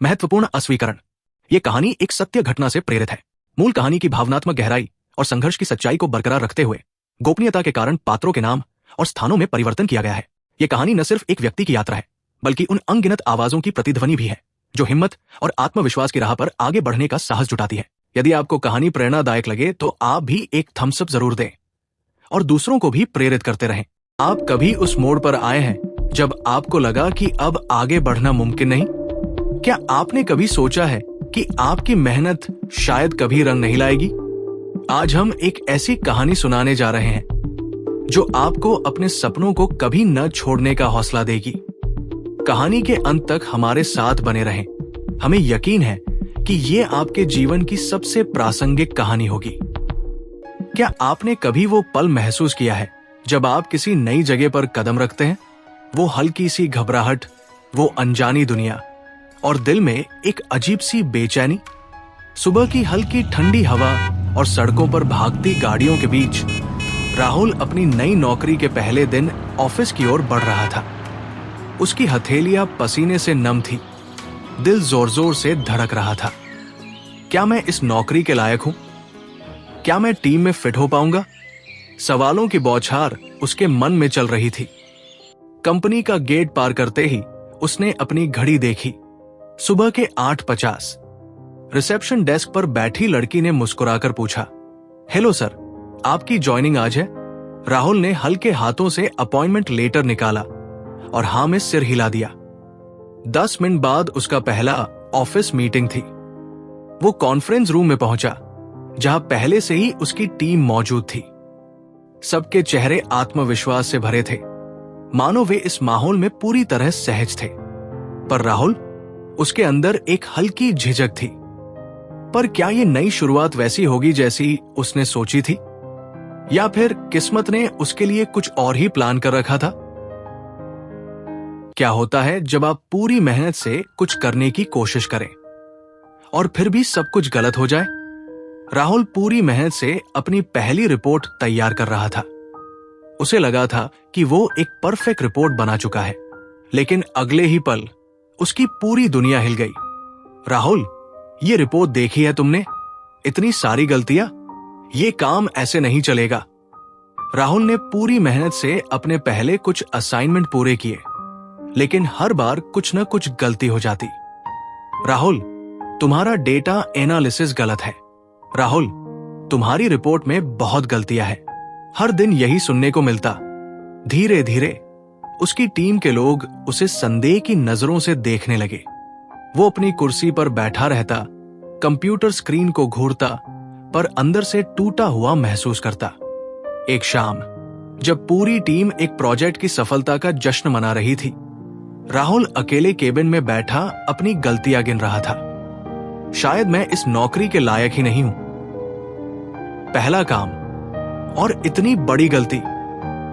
महत्वपूर्ण अस्वीकरण। ये कहानी एक सत्य घटना से प्रेरित है। मूल कहानी की भावनात्मक गहराई और संघर्ष की सच्चाई को बरकरार रखते हुए गोपनीयता के कारण पात्रों के नाम और स्थानों में परिवर्तन किया गया है। ये कहानी न सिर्फ एक व्यक्ति की यात्रा है, बल्कि उन अनगिनत आवाजों की प्रतिध्वनि भी है जो हिम्मत और आत्मविश्वास की राह पर आगे बढ़ने का साहस जुटाती है। यदि आपको कहानी प्रेरणादायक लगे तो आप भी एक थम्स अप जरूर दें और दूसरों को भी प्रेरित करते रहें। आप कभी उस मोड़ पर आए हैं जब आपको लगा कि अब आगे बढ़ना मुमकिन नहीं? क्या आपने कभी सोचा है कि आपकी मेहनत शायद कभी रंग नहीं लाएगी? आज हम एक ऐसी कहानी सुनाने जा रहे हैं जो आपको अपने सपनों को कभी न छोड़ने का हौसला देगी। कहानी के अंत तक हमारे साथ बने रहें। हमें यकीन है कि ये आपके जीवन की सबसे प्रासंगिक कहानी होगी। क्या आपने कभी वो पल महसूस किया है जब आप किसी नई जगह पर कदम रखते हैं? वो हल्की सी घबराहट, वो अनजानी दुनिया और दिल में एक अजीब सी बेचैनी। सुबह की हल्की ठंडी हवा और सड़कों पर भागती गाड़ियों के बीच राहुल अपनी नई नौकरी के पहले दिन ऑफिस की ओर बढ़ रहा था। उसकी हथेलियां पसीने से नम थी, दिल जोर जोर से धड़क रहा था। क्या मैं इस नौकरी के लायक हूं? क्या मैं टीम में फिट हो पाऊंगा? सवालों की बौछार उसके मन में चल रही थी। कंपनी का गेट पार करते ही उसने अपनी घड़ी देखी। सुबह के 8:50। रिसेप्शन डेस्क पर बैठी लड़की ने मुस्कुराकर पूछा, हेलो सर, आपकी ज्वाइनिंग आज है? राहुल ने हल्के हाथों से अपॉइंटमेंट लेटर निकाला और हाँ में सिर हिला दिया। 10 मिनट बाद उसका पहला ऑफिस मीटिंग थी। वो कॉन्फ्रेंस रूम में पहुंचा जहां पहले से ही उसकी टीम मौजूद थी। सबके चेहरे आत्मविश्वास से भरे थे, मानो वे इस माहौल में पूरी तरह सहज थे। पर राहुल, उसके अंदर एक हल्की झिझक थी। पर क्या ये नई शुरुआत वैसी होगी जैसी उसने सोची थी, या फिर किस्मत ने उसके लिए कुछ और ही प्लान कर रखा था? क्या होता है जब आप पूरी मेहनत से कुछ करने की कोशिश करें और फिर भी सब कुछ गलत हो जाए? राहुल पूरी मेहनत से अपनी पहली रिपोर्ट तैयार कर रहा था। उसे लगा था कि वो एक परफेक्ट रिपोर्ट बना चुका है, लेकिन अगले ही पल उसकी पूरी दुनिया हिल गई। राहुल, ये रिपोर्ट देखी है तुमने? इतनी सारी गलतियां, ये काम ऐसे नहीं चलेगा। राहुल ने पूरी मेहनत से अपने पहले कुछ असाइनमेंट पूरे किए, लेकिन हर बार कुछ न कुछ गलती हो जाती। राहुल, तुम्हारा डेटा एनालिसिस गलत है। राहुल, तुम्हारी रिपोर्ट में बहुत गलतियां हैं। हर दिन यही सुनने को मिलता। धीरे धीरे उसकी टीम के लोग उसे संदेह की नजरों से देखने लगे। वो अपनी कुर्सी पर बैठा रहता, कंप्यूटर स्क्रीन को घूरता, पर अंदर से टूटा हुआ महसूस करता। एक शाम जब पूरी टीम एक प्रोजेक्ट की सफलता का जश्न मना रही थी, राहुल अकेले केबिन में बैठा अपनी गलतियां गिन रहा था। शायद मैं इस नौकरी के लायक ही नहीं हूं। पहला काम और इतनी बड़ी गलती।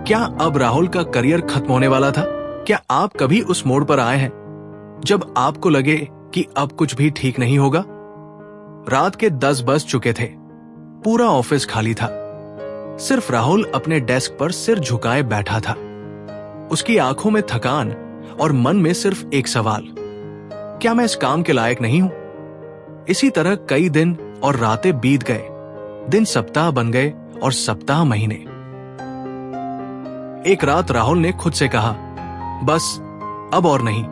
क्या अब राहुल का करियर खत्म होने वाला था? क्या आप कभी उस मोड़ पर आए हैं जब आपको लगे कि अब कुछ भी ठीक नहीं होगा? रात के 10 बज चुके थे। पूरा ऑफिस खाली था। सिर्फ राहुल अपने डेस्क पर सिर झुकाए बैठा था। उसकी आंखों में थकान और मन में सिर्फ एक सवाल, क्या मैं इस काम के लायक नहीं हूं? इसी तरह कई दिन और रातें बीत गए। दिन सप्ताह बन गए और सप्ताह महीने। एक रात राहुल ने खुद से कहा, बस अब और नहीं।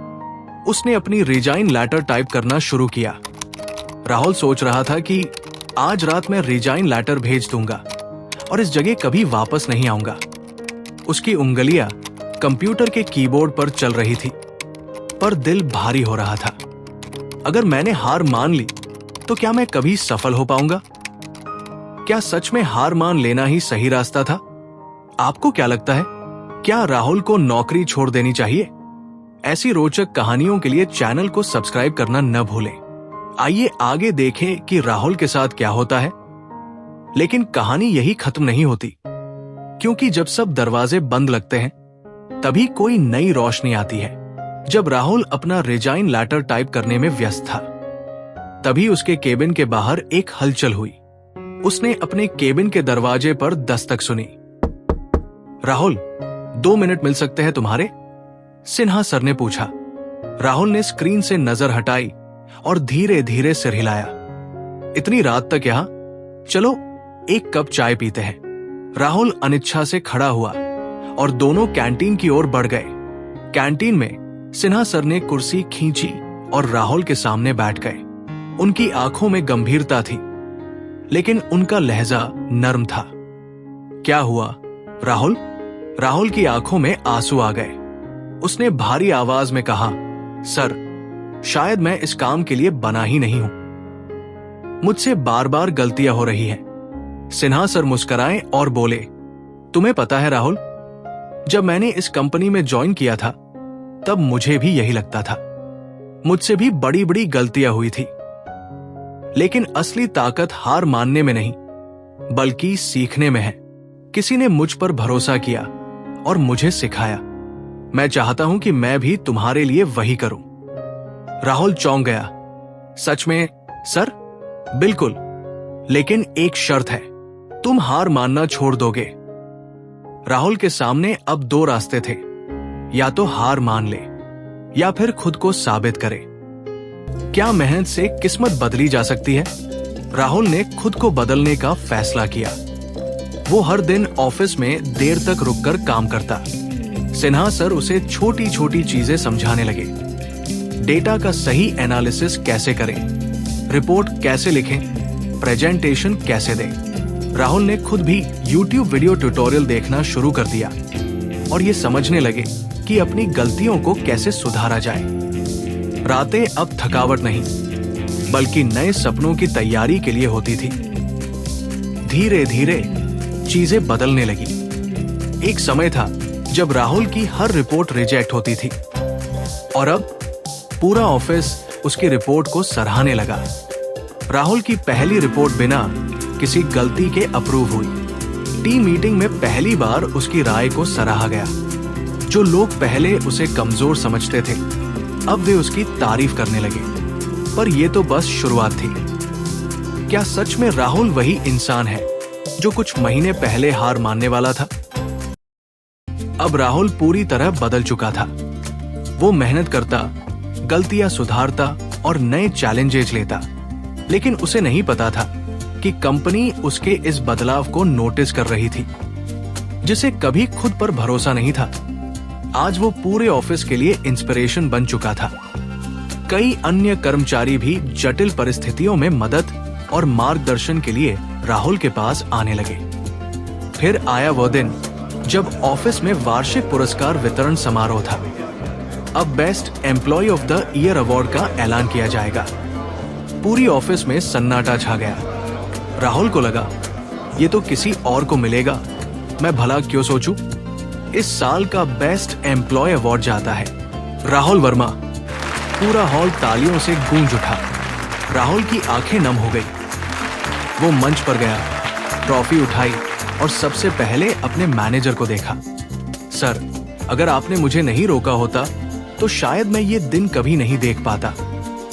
उसने अपनी रिजाइन लेटर टाइप करना शुरू किया। राहुल सोच रहा था कि आज रात मैं रिजाइन लेटर भेज दूंगा और इस जगह कभी वापस नहीं आऊंगा। उसकी उंगलियां कंप्यूटर के कीबोर्ड पर चल रही थी, पर दिल भारी हो रहा था। अगर मैंने हार मान ली तो क्या मैं कभी सफल हो पाऊंगा? क्या सच में हार मान लेना ही सही रास्ता था? आपको क्या लगता है, क्या राहुल को नौकरी छोड़ देनी चाहिए? ऐसी रोचक कहानियों के लिए चैनल को सब्सक्राइब करना न भूलें। आइए आगे देखें कि राहुल के साथ क्या होता है। लेकिन कहानी यही खत्म नहीं होती, क्योंकि जब सब दरवाजे बंद लगते हैं तभी कोई नई रोशनी आती है। जब राहुल अपना रिजाइन लेटर टाइप करने में व्यस्त था, तभी उसके केबिन के बाहर एक हलचल हुई। उसने अपने केबिन के दरवाजे पर दस्तक सुनी। राहुल, 2 मिनट मिल सकते हैं तुम्हारे? सिन्हा सर ने पूछा। राहुल ने स्क्रीन से नजर हटाई और धीरे धीरे सिर हिलाया। इतनी रात तक यहां? चलो एक कप चाय पीते हैं। राहुल अनिच्छा से खड़ा हुआ और दोनों कैंटीन की ओर बढ़ गए। कैंटीन में सिन्हा सर ने कुर्सी खींची और राहुल के सामने बैठ गए। उनकी आंखों में गंभीरता थी, लेकिन उनका लहजा नर्म था। क्या हुआ राहुल? राहुल की आंखों में आंसू आ गए। उसने भारी आवाज में कहा, सर, शायद मैं इस काम के लिए बना ही नहीं हूं। मुझसे बार बार गलतियां हो रही हैं। सिन्हा सर मुस्कुराए और बोले, तुम्हें पता है राहुल, जब मैंने इस कंपनी में ज्वाइन किया था तब मुझे भी यही लगता था। मुझसे भी बड़ी बड़ी गलतियां हुई थी, लेकिन असली ताकत हार मानने में नहीं बल्कि सीखने में है। किसी ने मुझ पर भरोसा किया और मुझे सिखाया। मैं चाहता हूं कि मैं भी तुम्हारे लिए वही करूं। राहुल चौंक गया। सच में सर? बिल्कुल, लेकिन एक शर्त है, तुम हार मानना छोड़ दोगे। राहुल के सामने अब दो रास्ते थे, या तो हार मान ले या फिर खुद को साबित करे। क्या मेहनत से किस्मत बदली जा सकती है? राहुल ने खुद को बदलने का फैसला किया। वो हर दिन ऑफिस में देर तक रुककर काम करता। सिन्हा सर उसे छोटी छोटी चीजें समझाने लगे। डेटा का सही एनालिसिस कैसे करें, रिपोर्ट कैसे लिखें, प्रेजेंटेशन कैसे दें। राहुल ने खुद भी YouTube वीडियो ट्यूटोरियल देखना शुरू कर दिया और ये समझने लगे कि अपनी गलतियों को कैसे सुधारा जाए। रातें अब थकावट नहीं बल्कि नए सपनों की तैयारी के लिए होती थी। धीरे धीरे चीजें बदलने लगी। एक समय था जब राहुल की हर रिपोर्ट रिजेक्ट होती थी और अब पूरा ऑफिस उसकी रिपोर्ट को सराहने लगा। राहुल की पहली रिपोर्ट बिना किसी गलती के अप्रूव हुई। टीम मीटिंग में पहली बार उसकी राय को सराहा गया। जो लोग पहले उसे कमजोर समझते थे अब वे उसकी तारीफ करने लगे। पर यह तो बस शुरुआत थी। क्या सच में राहुल वही इंसान है जो कुछ महीने पहले हार मानने वाला था? अब राहुल पूरी तरह बदल चुका था। वो मेहनत करता, गलतियां सुधारता और नए चैलेंजेस लेता, लेकिन उसे नहीं पता था कि कंपनी उसके इस बदलाव को नोटिस कर रही थी। जिसे कभी खुद पर भरोसा नहीं था, आज वो पूरे ऑफिस के लिए इंस्पिरेशन बन चुका था। कई अन्य कर्मचारी भी जटिल परिस्थितियों में मदद और मार्गदर्शन के लिए राहुल के पास आने लगे। फिर आया वो दिन जब ऑफिस में वार्षिक पुरस्कार वितरण समारोह था। अब best employee of the year award का ऐलान किया जाएगा। पूरी ऑफिस में सन्नाटा छा गया। राहुल को लगा, ये तो किसी और को मिलेगा, मैं भला क्यों सोचूं? इस साल का बेस्ट एम्प्लॉय अवार्ड जाता है राहुल वर्मा। पूरा हॉल तालियों से गूंज उठा। राहुल की आंखें नम हो गई। वो मंच पर गया, ट्रॉफी उठाई और सबसे पहले अपने मैनेजर को देखा। सर, अगर आपने मुझे नहीं रोका होता तो शायद मैं ये दिन कभी नहीं देख पाता।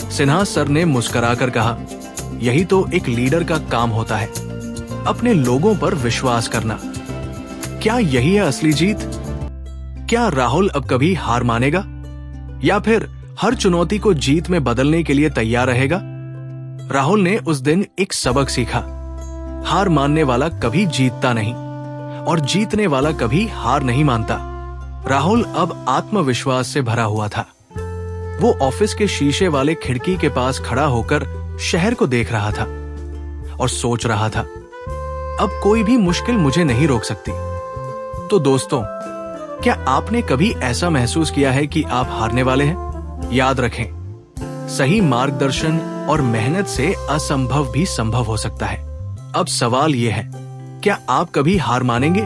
सिन्हा सर ने मुस्कुराकर कहा, यही तो एक लीडर का काम होता है, अपने लोगों पर विश्वास करना। क्या यही है असली जीत? क्या राहुल अब कभी हार मानेगा या फिर हर चुनौती को जीत में बदलने के लिए तैयार रहेगा? राहुल ने उस दिन एक सबक सीखा। हार मानने वाला कभी जीतता नहीं और जीतने वाला कभी हार नहीं मानता। राहुल अब आत्मविश्वास से भरा हुआ था। वो ऑफिस के शीशे वाले खिड़की के पास खड़ा होकर शहर को देख रहा था और सोच रहा था, अब कोई भी मुश्किल मुझे नहीं रोक सकती। तो दोस्तों, क्या आपने कभी ऐसा महसूस किया है कि आप हारने वाले हैं? याद रखें, सही मार्गदर्शन और मेहनत से असंभव भी संभव हो सकता है। अब सवाल यह है, क्या आप कभी हार मानेंगे?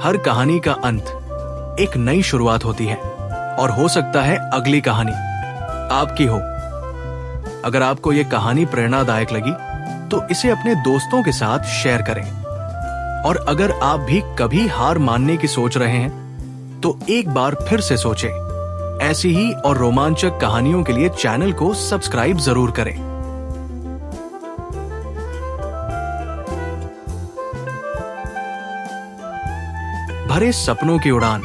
हर कहानी का अंत एक नई शुरुआत होती है और हो सकता है अगली कहानी आपकी हो। अगर आपको यह कहानी प्रेरणादायक लगी तो इसे अपने दोस्तों के साथ शेयर करें। और अगर आप भी कभी हार मानने की सोच रहे हैं तो एक बार फिर से सोचें। ऐसी ही और रोमांचक कहानियों के लिए चैनल को सब्सक्राइब जरूर करें। भरे सपनों की उड़ान